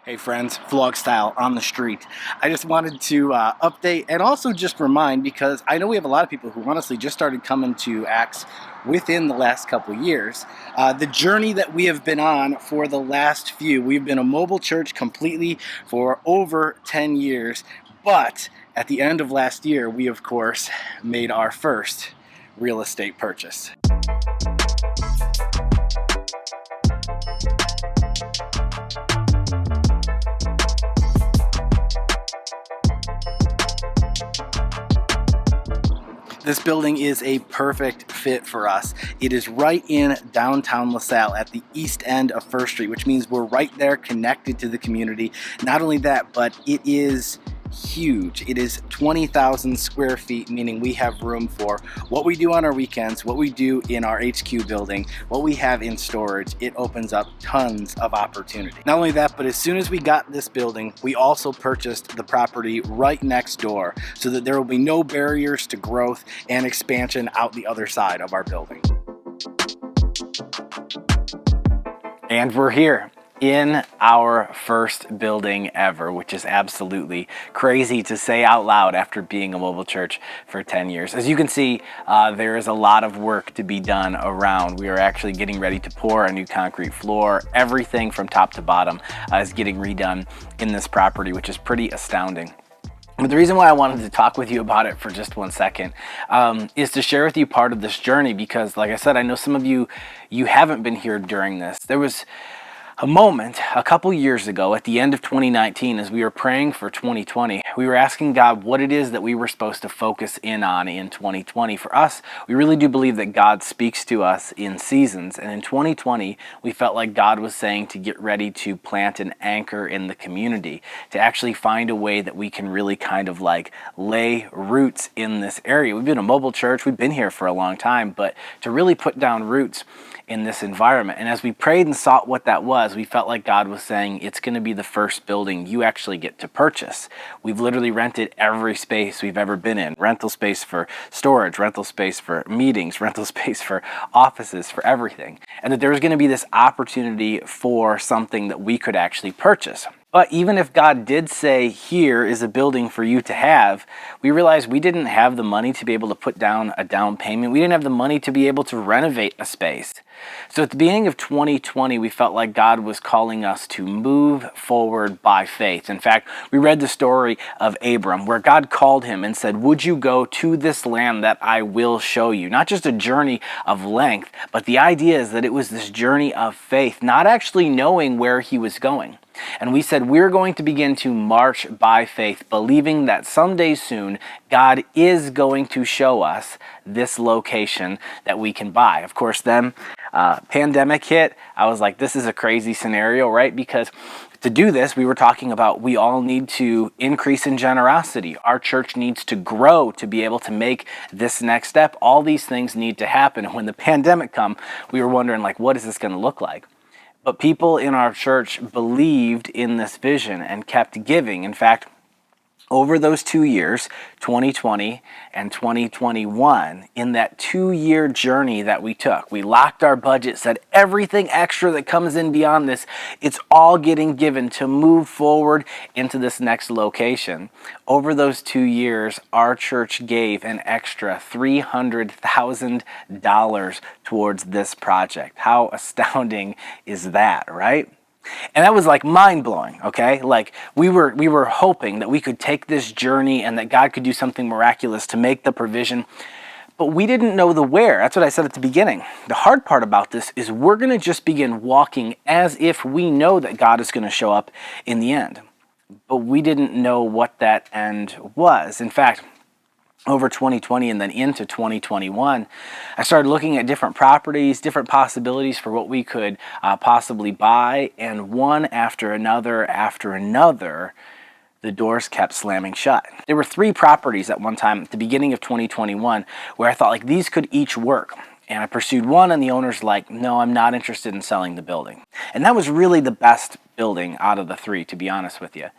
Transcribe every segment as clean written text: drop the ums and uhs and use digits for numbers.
Hey friends, vlog style on the street. I just wanted to update and also just remind, because I know we have a lot of people who honestly just started coming to Acts within the last couple years. The journey that we have been on for the last few, we've been a mobile church completely for over 10 years, but at the end of last year, we of course made our first real estate purchase. This building is a perfect fit for us. It is right in downtown LaSalle at the east end of First Street, which means we're right there connected to the community. Not only that, but it is huge. It is 20,000 square feet, meaning we have room for what we do on our weekends, what we do in our HQ building, what we have in storage. It opens up tons of opportunity. Not only that, but as soon as we got this building, we also purchased the property right next door so that there will be no barriers to growth and expansion out the other side of our building. And we're here in our first building ever, which is absolutely crazy to say out loud after being a mobile church for 10 years. As you can see, there is a lot of work to be done around. We are actually getting ready to pour a new concrete floor. Everything from top to bottom is getting redone in this property, which is pretty astounding. But the reason why I wanted to talk with you about it for just 1 second is to share with you part of this journey, because like I said, I know some of you haven't been here during this. There was a moment a couple years ago at the end of 2019, as we were praying for 2020, we were asking God what it is that we were supposed to focus in on in 2020. For us, we really do believe that God speaks to us in seasons. And in 2020, we felt like God was saying to get ready to plant an anchor in the community, to actually find a way that we can really kind of like lay roots in this area. We've been a mobile church, we've been here for a long time, but to really put down roots in this environment. And as we prayed and sought what that was, we felt like God was saying, it's going to be the first building you actually get to purchase. We've literally rented every space we've ever been in. Rental space for storage, rental space for meetings, rental space for offices, for everything. And that there was going to be this opportunity for something that we could actually purchase. But even if God did say, here is a building for you to have, we realized we didn't have the money to be able to put down a down payment. We didn't have the money to be able to renovate a space. So at the beginning of 2020, we felt like God was calling us to move forward by faith. In fact, we read the story of Abram, where God called him and said, would you go to this land that I will show you? Not just a journey of length, but the idea is that it was this journey of faith, not actually knowing where he was going. And we said we're going to begin to march by faith, believing that someday soon God is going to show us this location that we can buy. Of course, then pandemic hit. I was like, this is a crazy scenario, right? Because to do this, we were talking about we all need to increase in generosity. Our church needs to grow to be able to make this next step. All these things need to happen. And when the pandemic come, we were wondering, like, what is this going to look like? But people in our church believed in this vision and kept giving. In fact, over those 2 years, 2020 and 2021, in that 2-year journey that we took, we locked our budget, said everything extra that comes in beyond this, it's all getting given to move forward into this next location. Over those 2 years, our church gave an extra $300,000 towards this project. How astounding is that, right? And that was like mind-blowing, okay? Like we were hoping that we could take this journey and that God could do something miraculous to make the provision, but we didn't know the where. That's what I said at the beginning. The hard part about this is we're going to just begin walking as if we know that God is going to show up in the end. But we didn't know what that end was. In fact, over 2020 and then into 2021, I started looking at different properties, different possibilities for what we could possibly buy, and one after another, the doors kept slamming shut. There were 3 properties at one time at the beginning of 2021 where I thought like these could each work. And I pursued one and the owner's like, no, I'm not interested in selling the building. And that was really the best building out of the three, to be honest with you.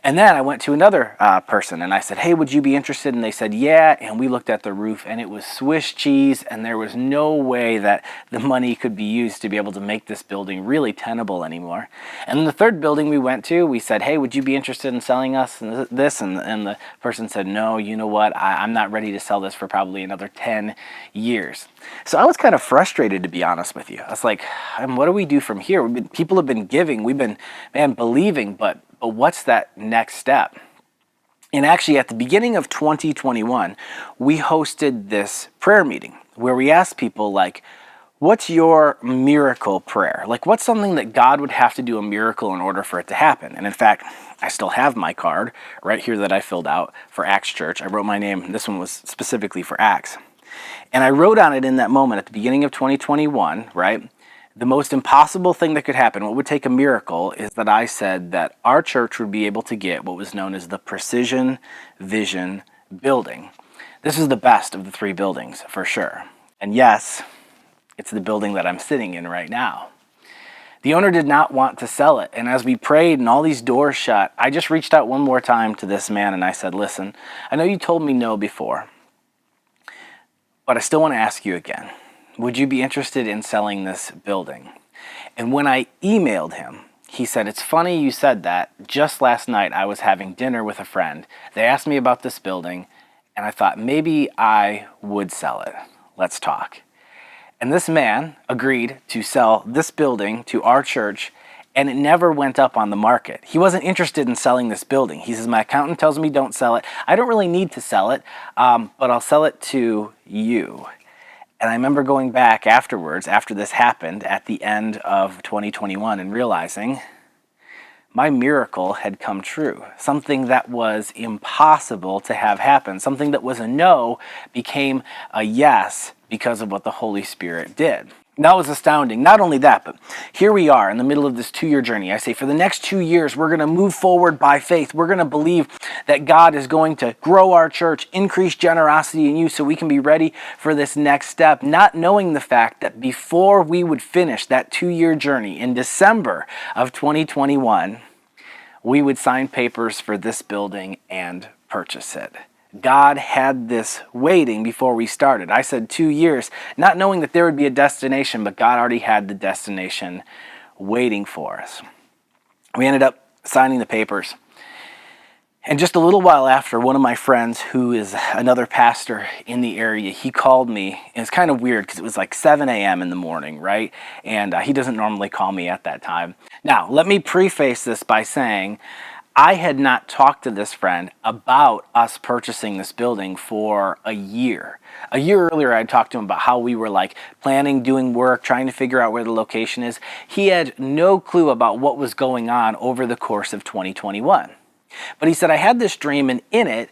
And then I went to another person and I said, hey, would you be interested? And they said, yeah. And we looked at the roof and it was Swiss cheese, and there was no way that the money could be used to be able to make this building really tenable anymore. And then the third building we went to, we said, hey, would you be interested in selling us this? And the person said, no, you know what? I'm not ready to sell this for probably another 10 years. So I was kind of frustrated, to be honest with you. I was like, what do we do from here? People have been giving, we've been, believing, but what's that next step? And actually, at the beginning of 2021, we hosted this prayer meeting where we asked people, like, what's your miracle prayer? Like, what's something that God would have to do a miracle in order for it to happen? And in fact, I still have my card right here that I filled out for Acts Church. I wrote my name. This one was specifically for Acts. And I wrote on it in that moment at the beginning of 2021, right? The most impossible thing that could happen, what would take a miracle, is that I said that our church would be able to get what was known as the Precision Vision building. This is the best of the three buildings, for sure. And yes, it's the building that I'm sitting in right now. The owner did not want to sell it. And as we prayed and all these doors shut, I just reached out one more time to this man and I said, listen, I know you told me no before, but I still want to ask you again. Would you be interested in selling this building? And when I emailed him, he said, it's funny you said that. Just last night I was having dinner with a friend. They asked me about this building and I thought maybe I would sell it. Let's talk. And this man agreed to sell this building to our church, and it never went up on the market. He wasn't interested in selling this building. He says, my accountant tells me don't sell it. I don't really need to sell it, but I'll sell it to you. And I remember going back afterwards, after this happened at the end of 2021, and realizing my miracle had come true. Something that was impossible to have happen, something that was a no became a yes because of what the Holy Spirit did. That was astounding. Not only that, but here we are in the middle of this 2-year journey. I say for the next 2 years, we're going to move forward by faith. We're going to believe that God is going to grow our church, increase generosity in you so we can be ready for this next step, not knowing the fact that before we would finish that 2-year journey in December of 2021, we would sign papers for this building and purchase it. God had this waiting before we started. I said 2 years, not knowing that there would be a destination, but God already had the destination waiting for us. We ended up signing the papers. And just a little while after, one of my friends, who is another pastor in the area, he called me. And it's kind of weird because it was like 7 a.m. in the morning, right? And he doesn't normally call me at that time. Now, let me preface this by saying I had not talked to this friend about us purchasing this building for a year. A year earlier, I talked to him about how we were like planning, doing work, trying to figure out where the location is. He had no clue about what was going on over the course of 2021. But he said, I had this dream, and in it,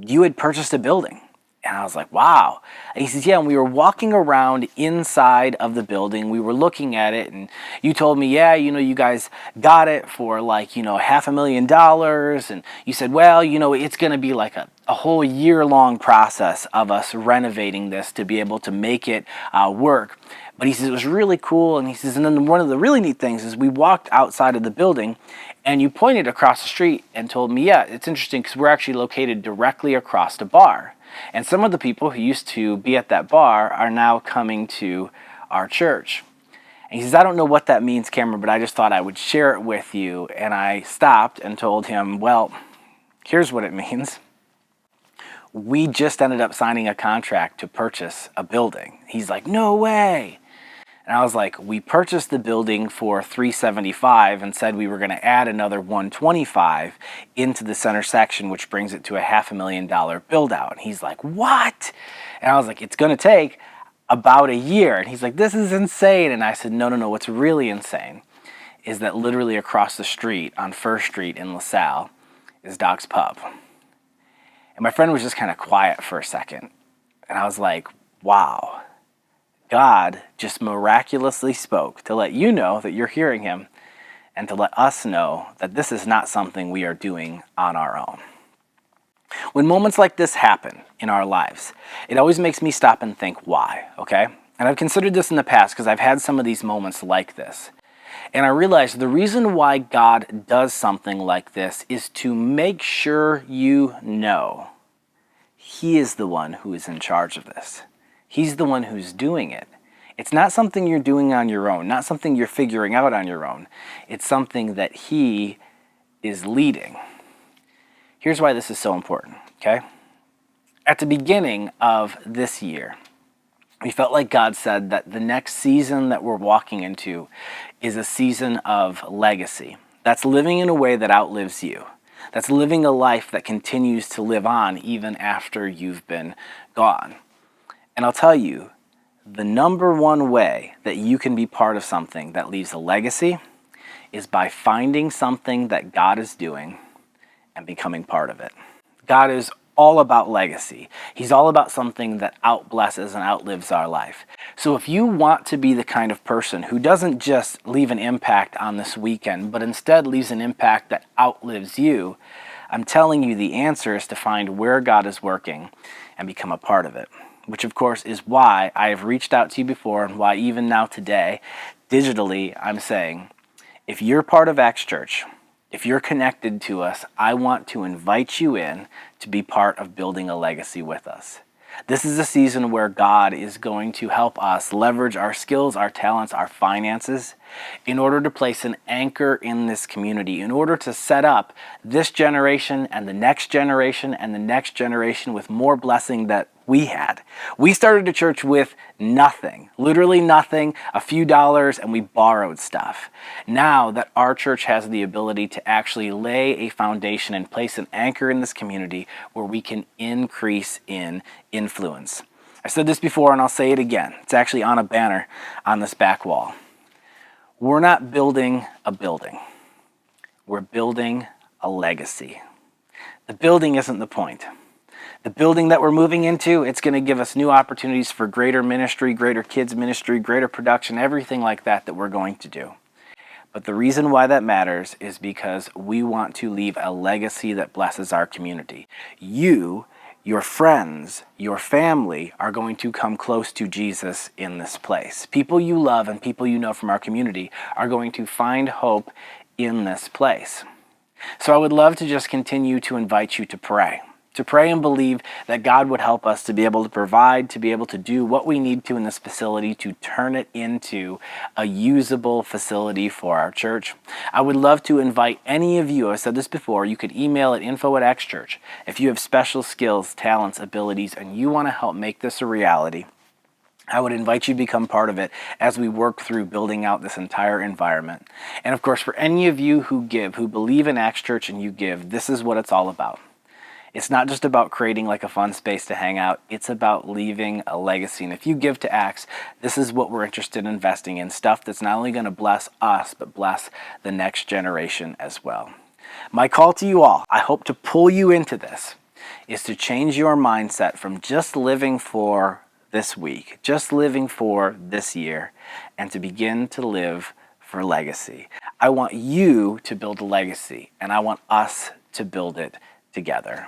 you had purchased a building. And I was like, wow. And he says, yeah, and we were walking around inside of the building. We were looking at it, and you told me, yeah, you guys got it for like, $500,000. And you said, well, it's going to be like a whole year-long process of us renovating this to be able to make it work. But he says, it was really cool. And he says, and then one of the really neat things is we walked outside of the building, and you pointed across the street and told me, yeah, it's interesting because we're actually located directly across a bar. And some of the people who used to be at that bar are now coming to our church. And he says, I don't know what that means, Cameron, but I just thought I would share it with you. And I stopped and told him, well, here's what it means. We just ended up signing a contract to purchase a building. He's like, no way. And I was like, we purchased the building for $375 and said we were going to add another $125 into the center section, which brings it to a $500,000 build out. And he's like, what? And I was like, it's going to take about a year. And he's like, this is insane. And I said, no. What's really insane is that literally across the street on First Street in LaSalle is Doc's Pub. And my friend was just kind of quiet for a second. And I was like, wow. God just miraculously spoke to let you know that you're hearing him and to let us know that this is not something we are doing on our own. When moments like this happen in our lives, it always makes me stop and think, why, okay? And I've considered this in the past because I've had some of these moments like this. And I realized the reason why God does something like this is to make sure you know He is the one who is in charge of this. He's the one who's doing it. It's not something you're doing on your own, not something you're figuring out on your own. It's something that He is leading. Here's why this is so important, okay? At the beginning of this year, we felt like God said that the next season that we're walking into is a season of legacy. That's living in a way that outlives you. That's living a life that continues to live on even after you've been gone. And I'll tell you, the number one way that you can be part of something that leaves a legacy is by finding something that God is doing and becoming part of it. God is all about legacy. He's all about something that outblesses and outlives our life. So if you want to be the kind of person who doesn't just leave an impact on this weekend, but instead leaves an impact that outlives you, I'm telling you the answer is to find where God is working and become a part of it. Which of course is why I have reached out to you before and why even now today, digitally, I'm saying, if you're part of Acts Church, if you're connected to us, I want to invite you in to be part of building a legacy with us. This is a season where God is going to help us leverage our skills, our talents, our finances in order to place an anchor in this community, in order to set up this generation and the next generation and the next generation with more blessing that we had. We started a church with nothing, literally nothing, a few dollars, and we borrowed stuff. Now that our church has the ability to actually lay a foundation and place an anchor in this community where we can increase in influence. I said this before and I'll say it again. It's actually on a banner on this back wall. We're not building a building. We're building a legacy. The building isn't the point. The building that we're moving into, it's going to give us new opportunities for greater ministry, greater kids ministry, greater production, everything like that that we're going to do. But the reason why that matters is because we want to leave a legacy that blesses our community. You, your friends, your family are going to come close to Jesus in this place. People you love and people you know from our community are going to find hope in this place. So I would love to just continue to invite you to pray and believe that God would help us to be able to provide, to be able to do what we need to in this facility to turn it into a usable facility for our church. I would love to invite any of you, I've said this before, you could email at info@actschurch if you have special skills, talents, abilities, and you want to help make this a reality. I would invite you to become part of it as we work through building out this entire environment. And of course, for any of you who give, who believe in Acts Church and you give, this is what it's all about. It's not just about creating like a fun space to hang out. It's about leaving a legacy. And if you give to Acts, this is what we're interested in investing in, stuff that's not only going to bless us, but bless the next generation as well. My call to you all, I hope to pull you into this, is to change your mindset from just living for this week, just living for this year, and to begin to live for legacy. I want you to build a legacy, and I want us to build it together.